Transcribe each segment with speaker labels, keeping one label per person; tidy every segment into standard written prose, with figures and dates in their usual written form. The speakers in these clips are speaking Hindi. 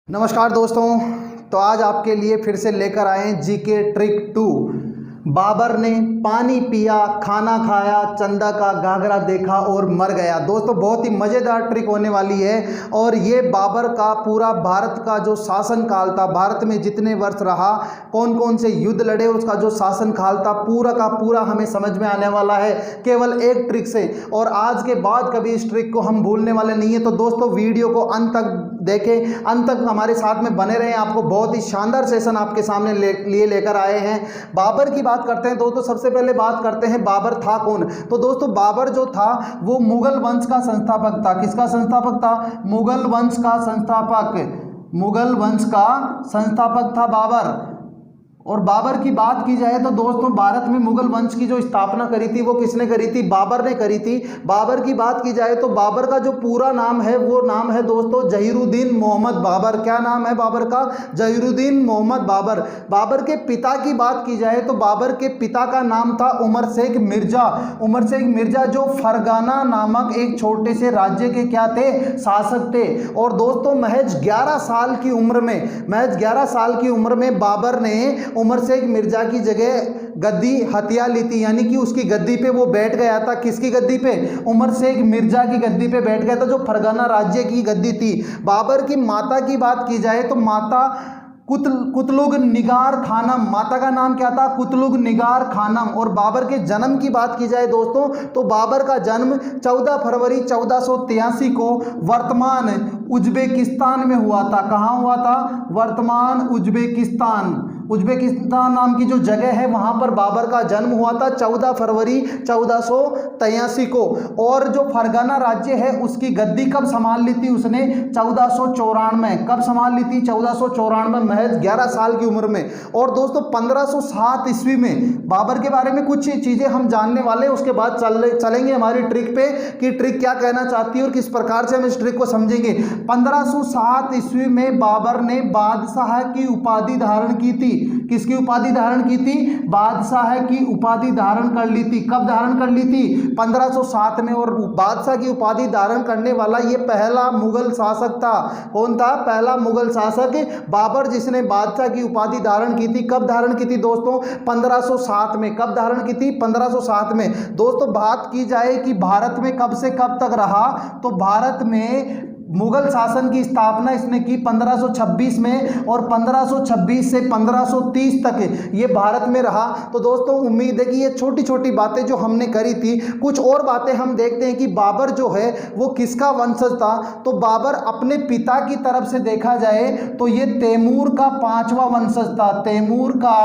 Speaker 1: नमस्कार दोस्तों। तो आज आपके लिए फिर से लेकर आए हैं जीके ट्रिक 2। बाबर ने पानी पिया, खाना खाया, चंदा का घाघरा देखा और मर गया। दोस्तों बहुत ही मज़ेदार ट्रिक होने वाली है और ये बाबर का पूरा भारत का जो शासन काल था, भारत में जितने वर्ष रहा, कौन कौन से युद्ध लड़े, उसका जो शासन काल था पूरा का पूरा हमें समझ में आने वाला है केवल एक ट्रिक से। और आज के बाद कभी इस ट्रिक को हम भूलने वाले नहीं है। तो दोस्तों वीडियो को अंत तक देखें, अंत तक हमारे साथ में बने रहें। आपको बहुत ही शानदार सेशन आपके सामने लेकर आए हैं। बाबर की बात करते हैं दोस्तों। सबसे पहले बात करते हैं बाबर था कौन। तो दोस्तों बाबर जो था वो मुगल वंश का संस्थापक था। किसका संस्थापक था? मुगल वंश का संस्थापक। मुगल वंश का संस्थापक था बाबर। और बाबर की बात की जाए तो दोस्तों भारत में मुगल वंश की जो स्थापना करी थी वो किसने करी थी? बाबर ने करी थी। बाबर की बात की जाए तो बाबर का जो पूरा नाम है वो नाम है दोस्तों जहीरुद्दीन मोहम्मद बाबर। क्या नाम है बाबर का? जहीरुद्दीन मोहम्मद बाबर। बाबर के पिता की बात की जाए तो बाबर के पिता का नाम था उमर शेख मिर्जा। उमर शेख मिर्जा जो फरगाना नामक एक छोटे से राज्य के क्या थे? शासक थे। और दोस्तों महज 11 साल की उम्र में बाबर ने उमर शेख मिर्जा की जगह गद्दी हथिया ली थी। यानी कि उसकी गद्दी पे वो बैठ गया था। किसकी गद्दी पे? उमर शेख मिर्जा की गद्दी पे बैठ गया था, जो फरगाना राज्य की गद्दी थी। बाबर की माता की बात की जाए तो माता कुतलुग निगार खानम। माता का नाम क्या था? कुतलुग निगार खानम। और बाबर के जन्म की बात की जाए दोस्तों तो बाबर का जन्म 14 फरवरी 1483 को वर्तमान उज्बेकिस्तान में हुआ था। कहाँ हुआ था? वर्तमान उज्बेकिस्तान नाम की जो जगह है वहां पर बाबर का जन्म हुआ था 14 फरवरी 1483 को। और जो फरगाना राज्य है उसकी गद्दी कब संभाल ली थी उसने? 1494। कब संभाल ली थी? 1494, महज 11 साल की उम्र में। और दोस्तों 1507 ईस्वी में बाबर के बारे में कुछ चीजें हम जानने वाले हैं। उसके बाद चलेंगे हमारी ट्रिक पे कि ट्रिक क्या कहना चाहती है और किस प्रकार से हम इस ट्रिक को समझेंगे। 1507 ईस्वी में बाबर ने बादशाह की उपाधि धारण की थी। किसकी उपाधि धारण की थी? बादशाह की उपाधि धारण कर ली थी। कब धारण कर ली थी? 1507 में। और बादशाह की उपाधि धारण करने वाला ये पहला मुगल शासक था। कौन था? पहला मुगल शासक बाबर, जिसने बादशाह की उपाधि धारण की थी। कब धारण की थी दोस्तों? 1507 में। कब धारण की थी? 1507 में। दोस्तों बात की जाए कि भारत में कब से कब तक रहा, तो भारत में मुगल शासन की स्थापना इसने की 1526 में और 1526 से 1530 तक ये भारत में रहा। तो दोस्तों उम्मीद है कि ये छोटी छोटी बातें जो हमने करी थी, कुछ और बातें हम देखते हैं कि बाबर जो है वो किसका वंशज था। तो बाबर अपने पिता की तरफ से देखा जाए तो ये तैमूर का 5वां वंशज था। तैमूर का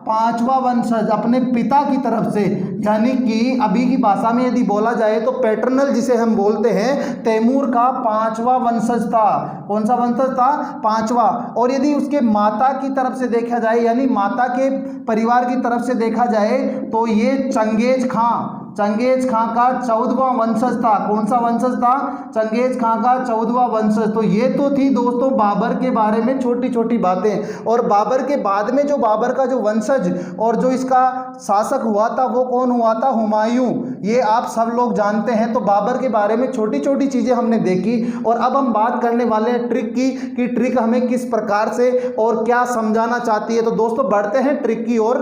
Speaker 1: 5वां वंशज अपने पिता की तरफ से, यानी कि अभी की भाषा में यदि बोला जाए तो पैटर्नल जिसे हम बोलते हैं, तैमूर का 5वां वंशज था। कौन सा वंशज था? 5वां। और यदि उसके माता की तरफ से देखा जाए, यानी माता के परिवार की तरफ से देखा जाए तो ये चंगेज खां का 14वां वंशज था। कौन सा वंशज था? चंगेज खां का 14वां वंशज। तो ये तो थी दोस्तों बाबर के बारे में छोटी छोटी बातें। और बाबर के बाद में जो बाबर का जो वंशज और जो इसका शासक हुआ था वो कौन हुआ था? हुमायूं। ये आप सब लोग जानते हैं। तो बाबर के बारे में छोटी छोटी चीजें हमने देखी। और अब हम बात करने वाले हैं ट्रिक की कि ट्रिक हमें किस प्रकार से और क्या समझाना चाहती है। तो दोस्तों बढ़ते हैं ट्रिक की ओर,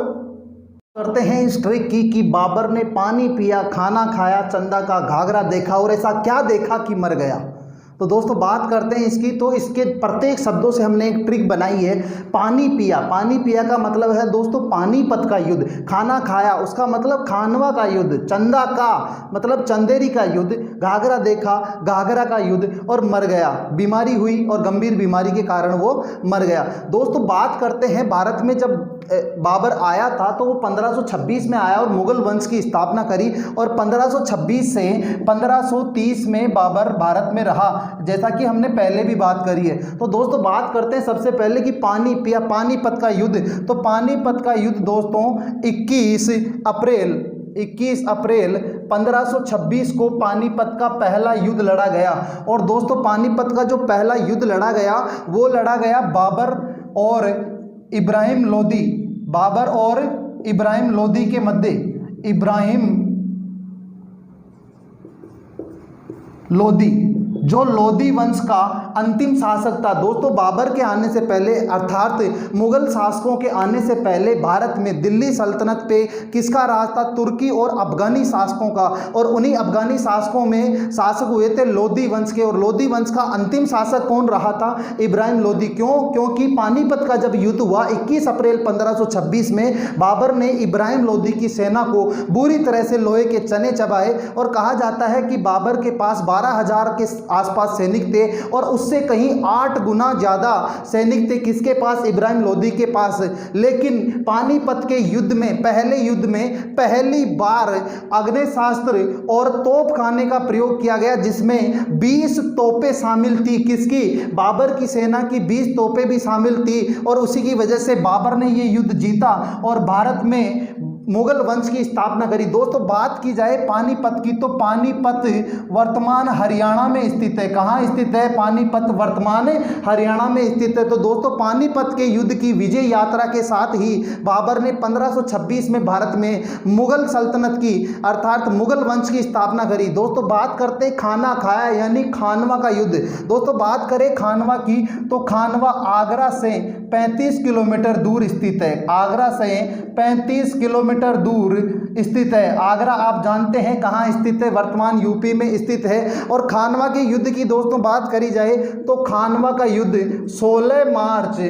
Speaker 1: करते हैं इस ट्रिक की कि बाबर ने पानी पिया, खाना खाया, चंदा का घाघरा देखा और ऐसा क्या देखा कि मर गया। तो दोस्तों बात करते हैं इसकी। तो इसके प्रत्येक शब्दों से हमने एक ट्रिक बनाई है। पानी पिया, पानी पिया का मतलब है दोस्तों पानीपत का युद्ध। खाना खाया उसका मतलब खानवा का युद्ध। चंदा का मतलब चंदेरी का युद्ध। घाघरा देखा, घाघरा का युद्ध। और मर गया, बीमारी हुई और गंभीर बीमारी के कारण वो मर गया। दोस्तों बात करते हैं भारत में जब बाबर आया था तो वो 1526 में आया और मुगल वंश की स्थापना करी। और 1526 से 1530 में बाबर भारत में रहा, जैसा कि हमने पहले भी बात करी है। तो दोस्तों बात करते हैं सबसे पहले कि पानी पिया, पानीपत का युद्ध। तो पानीपत का युद्ध दोस्तों 21 अप्रैल 1526 को पानीपत का पहला युद्ध लड़ा गया। और दोस्तों पानीपत का जो पहला युद्ध लड़ा गया वो लड़ा गया बाबर और इब्राहिम लोदी के मध्य। इब्राहिम लोदी जो लोदी वंश का अंतिम शासक था। दोस्तों बाबर के आने से पहले अर्थात मुगल शासकों के आने से पहले भारत में दिल्ली सल्तनत पे किसका राज था? तुर्की और अफगानी शासकों का। और उन्हीं अफगानी शासकों में शासक हुए थे लोदी वंश के। और लोदी वंश का अंतिम शासक कौन रहा था? इब्राहिम लोदी। क्यों? क्योंकि पानीपत का जब युद्ध हुआ 21 अप्रैल 1526 में बाबर ने इब्राहिम लोदी की सेना को बुरी तरह से लोहे के चने चबाए। और कहा जाता है कि बाबर के पास 12,000 के आसपास सैनिक थे और उससे कहीं 8 गुना ज़्यादा सैनिक थे। किसके पास? इब्राहिम लोदी के पास। लेकिन पानीपत के युद्ध में, पहले युद्ध में पहली बार आग्नेयास्त्र और तोपखाने का प्रयोग किया गया, जिसमें 20 तोपें शामिल थी। किसकी? बाबर की सेना की 20 तोपें भी शामिल थी। और उसी की वजह से बाबर ने ये युद्ध जीता और भारत में मुगल वंश की स्थापना करी। दोस्तों बात की जाए पानीपत की, तो पानीपत वर्तमान हरियाणा में स्थित है। कहाँ स्थित है? पानीपत वर्तमान हरियाणा में स्थित है। तो दोस्तों पानीपत के युद्ध की विजय यात्रा के साथ ही बाबर ने 1526 में भारत में मुगल सल्तनत की अर्थात मुगल वंश की स्थापना करी। दोस्तों बात करते खाना खाया यानी खानवा का युद्ध। दोस्तों बात करें खानवा की, तो खानवा आगरा से 35 किलोमीटर दूर स्थित है। आगरा से 35 किलोमीटर दूर स्थित है। आगरा आप जानते हैं कहाँ स्थित है? वर्तमान यूपी में स्थित है। और खानवा के युद्ध की दोस्तों बात करी जाए तो खानवा का युद्ध 16 मार्च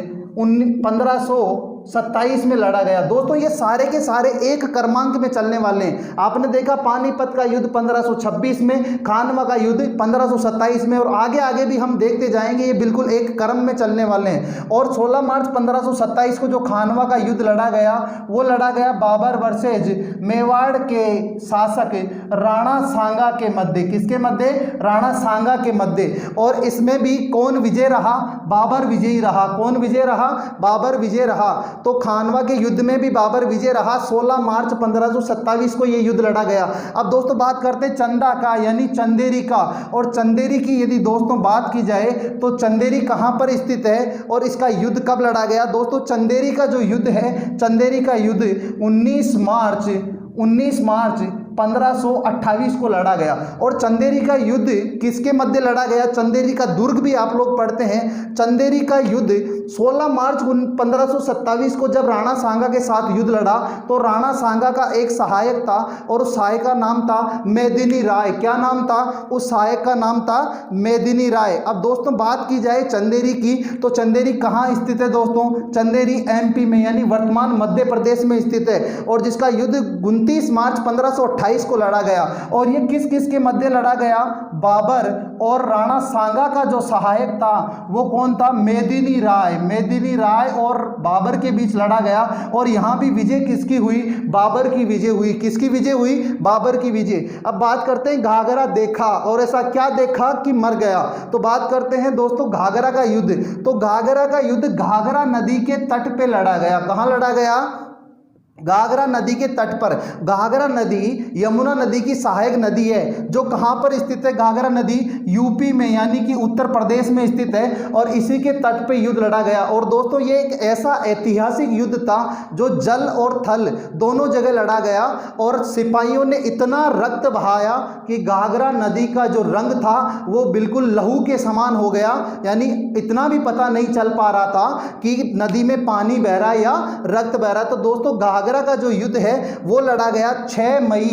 Speaker 1: 1527 में लड़ा गया। दोस्तों ये सारे के सारे एक क्रमांक में चलने वाले हैं। आपने देखा पानीपत का युद्ध 1526 में, खानवा का युद्ध 1527 में, और आगे आगे भी हम देखते जाएंगे। ये बिल्कुल एक क्रम में चलने वाले हैं। और 16 मार्च 1527 को जो खानवा का युद्ध लड़ा गया, वो लड़ा गया बाबर वर्सेज मेवाड़ के शासक राणा सांगा के मध्य। किसके मध्य? राणा सांगा के मध्य। और इसमें भी कौन विजय रहा? बाबर विजयी रहा। कौन विजय रहा? बाबर विजय रहा। तो खानवा के युद्ध में भी बाबर विजय रहा। 16 मार्च 1527 को यह युद्ध लड़ा गया। अब दोस्तों बात करते हैं चंदा का यानी चंदेरी का। और चंदेरी की यदि दोस्तों बात की जाए तो चंदेरी कहां पर स्थित है और इसका युद्ध कब लड़ा गया? दोस्तों चंदेरी का जो युद्ध है, चंदेरी का युद्ध 19 मार्च 1528 को लड़ा गया। और चंदेरी का युद्ध किसके मध्य लड़ा गया? चंदेरी का दुर्ग भी आप लोग पढ़ते हैं। चंदेरी का युद्ध 16 मार्च 1527 को जब राणा सांगा के साथ युद्ध लड़ा, तो राणा सांगा का एक सहायक था और उस सहायक का नाम था मेदिनी राय। क्या नाम था? उस सहायक का नाम था मेदिनी राय। अब दोस्तों बात की जाए चंदेरी की, तो चंदेरी कहाँ स्थित है? दोस्तों चंदेरी एमपी में यानी वर्तमान मध्य प्रदेश में स्थित है। और जिसका युद्ध 29 मार्च 1528 को लड़ा गया। और ये किस किस के मध्य लड़ा गया? बाबर और राणा सांगा का जो सहायक था वो कौन था? मेदिनी राय। मेदिनी राय और बाबर के बीच लड़ा गया। और यहां भी विजय किसकी हुई? बाबर की विजय हुई। किसकी विजय हुई? बाबर की विजय। अब बात करते हैं घाघरा देखा और ऐसा क्या देखा कि मर गया। तो बात करते हैं दोस्तों घाघरा का युद्ध। तो घाघरा का युद्ध घाघरा नदी के तट पे लड़ा गया। कहां लड़ा गया? घाघरा नदी के तट पर। घाघरा नदी यमुना नदी की सहायक नदी है, जो कहां पर स्थित है? घाघरा नदी यूपी में यानी कि उत्तर प्रदेश में स्थित है। और इसी के तट पे युद्ध लड़ा गया। और दोस्तों ये एक ऐसा ऐतिहासिक युद्ध था जो जल और थल दोनों जगह लड़ा गया। और सिपाहियों ने इतना रक्त बहाया कि घाघरा नदी का जो रंग था वो बिल्कुल लहू के समान हो गया। यानी इतना भी पता नहीं चल पा रहा था कि नदी में पानी बह रहा है या रक्त बह रहा है। तो दोस्तों घाघरा का जो युद्ध है वो लड़ा गया 6 मई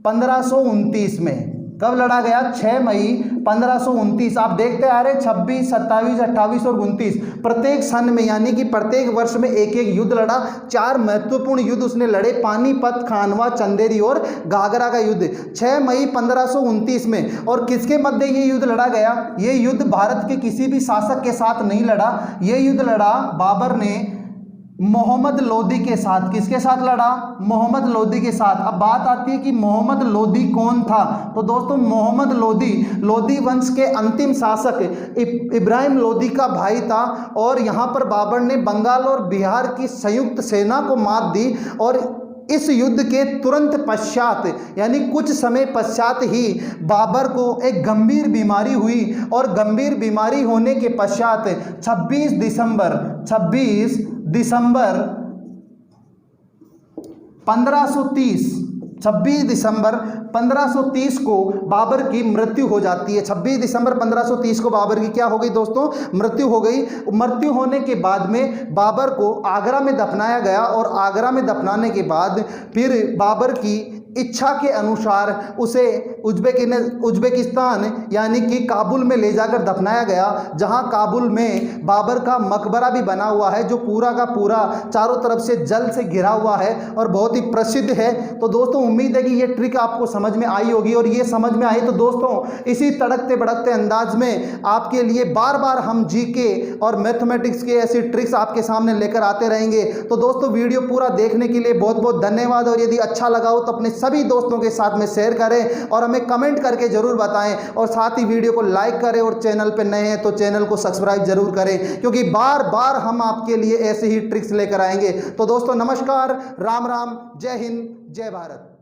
Speaker 1: 1529 में। कब लड़ा गया? 6 मई 1529। आप देखते आ रहे 26, 27, 28 और 29 प्रत्येक सन में यानी कि प्रत्येक वर्ष में एक एक युद्ध लड़ा। 4 महत्वपूर्ण युद्ध उसने लड़े, पानीपत, खानवा, चंदेरी और घाघरा का युद्ध 6 मई 1529 में। और किसके मध्य ये युद्ध लड़ा गया? ये युद्ध भारत के किसी भी शासक के साथ नहीं लड़ा। ये युद्ध लड़ा बाबर ने मोहम्मद लोदी के साथ। किसके साथ लड़ा? मोहम्मद लोदी के साथ। अब बात आती है कि मोहम्मद लोदी कौन था? तो दोस्तों मोहम्मद लोदी वंश के अंतिम शासक इब्राहिम लोदी का भाई था। और यहाँ पर बाबर ने बंगाल और बिहार की संयुक्त सेना को मात दी। और इस युद्ध के तुरंत पश्चात यानी कुछ समय पश्चात ही बाबर को एक गंभीर बीमारी हुई। और गंभीर बीमारी होने के पश्चात 26 दिसंबर 1530 26 दिसंबर 1530 को बाबर की मृत्यु हो जाती है। 26 दिसंबर 1530 को बाबर की क्या हो गई दोस्तों? मृत्यु हो गई। मृत्यु होने के बाद में बाबर को आगरा में दफनाया गया और आगरा में दफनाने के बाद फिर बाबर की इच्छा के अनुसार उसे उज्बेकिस्तान यानी कि काबुल में ले जाकर दफनाया गया, जहां काबुल में बाबर का मकबरा भी बना हुआ है जो पूरा का पूरा चारों तरफ से जल से घिरा हुआ है और बहुत ही प्रसिद्ध है। तो दोस्तों उम्मीद है कि ये ट्रिक आपको समझ में आई होगी, और ये समझ में आई तो दोस्तों इसी तड़कते भड़कते अंदाज में आपके लिए बार बार हम जीके और मैथमेटिक्स के ऐसी ट्रिक्स आपके सामने लेकर आते रहेंगे। तो दोस्तों वीडियो पूरा देखने के लिए बहुत बहुत धन्यवाद, और यदि अच्छा लगा हो तो अपने सभी दोस्तों के साथ में शेयर करें और हमें कमेंट करके जरूर बताएं, और साथ ही वीडियो को लाइक करें, और चैनल पे नए हैं तो चैनल को सब्सक्राइब जरूर करें, क्योंकि बार बार हम आपके लिए ऐसे ही ट्रिक्स लेकर आएंगे। तो दोस्तों नमस्कार, राम राम, जय हिंद, जय भारत।